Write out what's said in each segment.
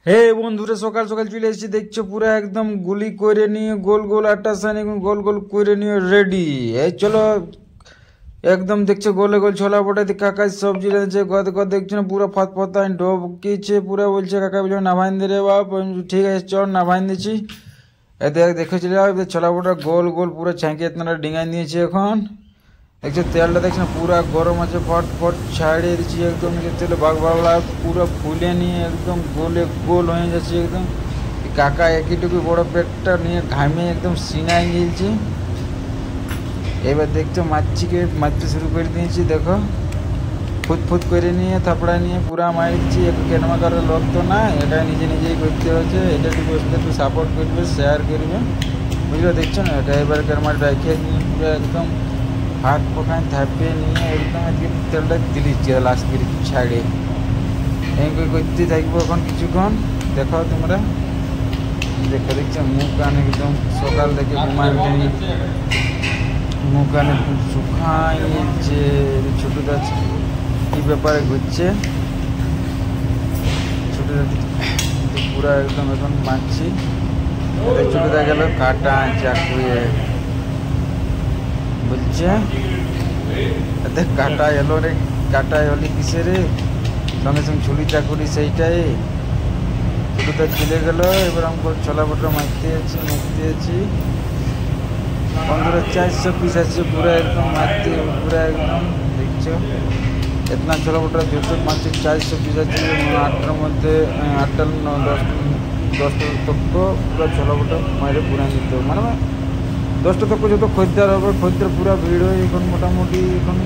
হে বন্ধুরা, সকাল সকাল চলে এসেছি। দেখছো পুরো একদম গুলি করে নিয়ে গোল গোল আটটা সানি গোল গোল করে নিয়ে রেডি। এই চলো একদম দেখছো গোলে গোল ছোলা বটাতে কাকা সবজি রয়েছে গদ গদ দেখছো না পুরো ফত ফতায় ঢোকিছে পুরো। বলছে কাকা বলছে নামাইন দে রে বাপ। ঠিক আছে চল নামাইন দিচ্ছি। দেখেছিল ছোলা বটা গোল গোল পুরো ছাঁকিয়ে আপনারা ডিঙাই নিয়েছে। এখন দেখছো তেলটা দেখছো না পুরো গরম আছে, ফট ফট ছাড়িয়ে দিচ্ছি একদম। তেল বাগ বাগলা পুরো ফুলে নিয়ে একদম গোলে গোল হয়ে যাচ্ছে একদম। কাকা একইটুকু বড় পেটটা নিয়ে ঘামে একদম সিনাই গিলছে। এবার দেখছো মারতে শুরু করে দিয়েছি। দেখো ফুট ফুট করে নিয়ে থাপড়া নিয়ে পুরা মারছি। একটু কেনমা করার লোক তো না, এটা নিজে নিজেই করতে হচ্ছে। এটা একটু বসতে একটু সাপোর্ট করবে, শেয়ার করবে, বুঝলো। দেখছো না এটা এবার কেনমা রেখে নিয়ে পুরো একদম হাত পকায় থাপিয়ে নিয়ে একদম তেলটা দিলিচ্ছি লাস্ট করে ছাড়ে। এই করতে থাকবো এখন কিছুক্ষণ। দেখো তোমরা দেখো দেখছো মুখ কান একদম সকাল থেকে ঘুমায় উঠেনি, মুখ কান একদম শুকাইছে। ছোটদা কি ব্যাপারে ঘুরছে, ছোটদা পুরো একদম এখন মারছি। ছোটদা গেল কাটা চাকুয়ে বলছে দেখ কাটা এলো রে, কাটা এলি কিসে রে, সঙ্গে সঙ্গে ছুরি চাকুরি সেইটাই। ছোটদা চলে গেল। এবার আমি ছোলা বটা মারতে আছি। 1500 পিস আছে পুরো একদম মারতে পুরো একদম। দেখছো এতনা ছোলা বটা যত মারছে 400 পিস আছে। 8টার মধ্যে 8টা 10টা তক পুরো ছোলা বটা মারে পুরা নিতে হবে। মানে 10টা তক যত খদ্দের হবে, খদ্দের পুরা ভিড় হয় এখন। মোটামুটি এখন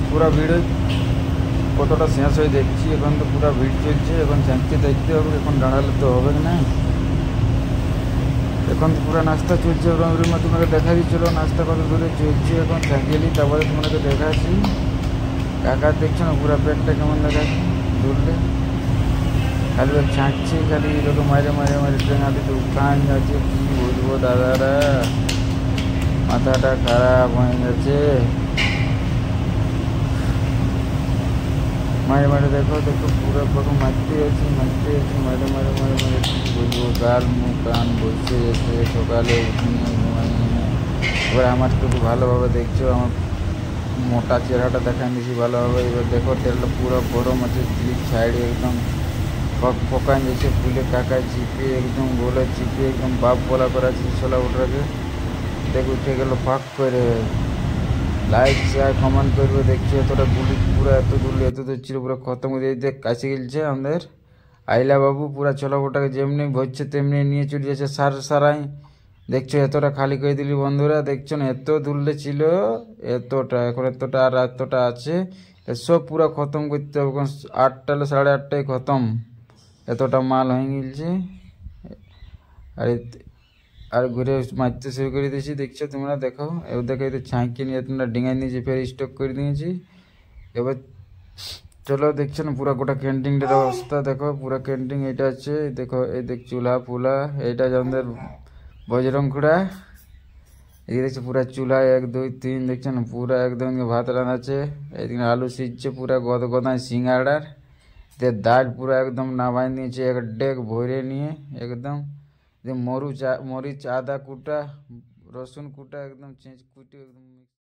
পুরা ভিড় হয়। কতটা শেষ হয়ে দেখছি এখন তো পুরা ভিড় চলছে। এখন চাঁদকে দেখতে হবে, এখন দাঁড়ালে তো হবে না। এখন তো পুরো নাস্তা চলছে। রুমে তোমাকে দেখা দিচ্ছিল নাস্তা কত দূরে চলছে। এখন চাঁকিয়ে তারপরে তোমাকে দেখাচ্ছি। কাকা দেখছো না পুরো পেটটা কেমন দেখাচ্ছে ধরলে, খালি ছাঁকছে, খালি এরকম মারে মারে মারে ট্রেনাতে তো উঠান যাচ্ছে। কি বলবো দাদারা, মাথাটা খারাপ হয়ে গেছে। মারে মারে দেখো পুরো রকম মারতে আছি মারে মারে মারে মারে কি বলবো, গাল মুখ কান বসে এসে সকালে উঠিয়ে ঘুমাইয়ে। এবার আমার তো ভালোভাবে দেখছো, আমার মোটা চেহারাটা দেখান দিয়েছি ভালোভাবে। এবার দেখো তেলটা পুরো গরম আছে, ক্লিপ সাইডে একদম পকান যাচ্ছে ফুলে। কাকায় চিপে একদম গোলে চিপে একদম বাপ বলা করা আছে ছোলা ওটাকে। দেখ উঠে গেল ফাঁক করে। লাইক শেয়ার কমেন্ট করবে। দেখছি এতটা গুলি পুরো এত দূর ছিল পুরো খতম করে দিতে কাছে গেলছে আমাদের আইলা বাবু। পুরা ছোলা ওটাকে যেমনি ভরছে তেমনি নিয়ে চলে যাচ্ছে সারাই। দেখছো এতটা খালি করে দিলি বন্ধুরা। দেখছো না এত দূরে ছিল এতটা, এখন এতটা আর এতটা আছে। সব পুরো খতম করতে হবে। 8টা 8:30টায় খতম, এতটা মাল হয়ে গেছে। আর আর ঘুরে মারতে শুরু করে দিয়েছি। দেখছো তোমরা দেখো, এবার দেখো এই ছাঁকিয়ে নিয়ে তোমরা ডিঙাই নিয়েছি, ফের স্টক করে দিয়েছি। এবার চলো দেখছো না পুরো গোটা ক্যান্টিনটার অবস্থা দেখো। পুরো ক্যান্টিন এটা আছে দেখো। এই দেখ চুলা ফুলা, এইটা আমাদের বজরং খুঁড়া। এই দেখছো পুরা চুলা 1 2 3 দেখছো না পুরা একদম ভাত রান্না আছে। এইদিকে আলু সিজছে পুরা গদগদায় সিঙ্গাড়ার। ডাল পুরো একদম নামাই নিয়েছে এক ডেক ভরে নিয়ে একদম। মরিচ আদা কুটা রসুন কুটা একদম কুটে একদম।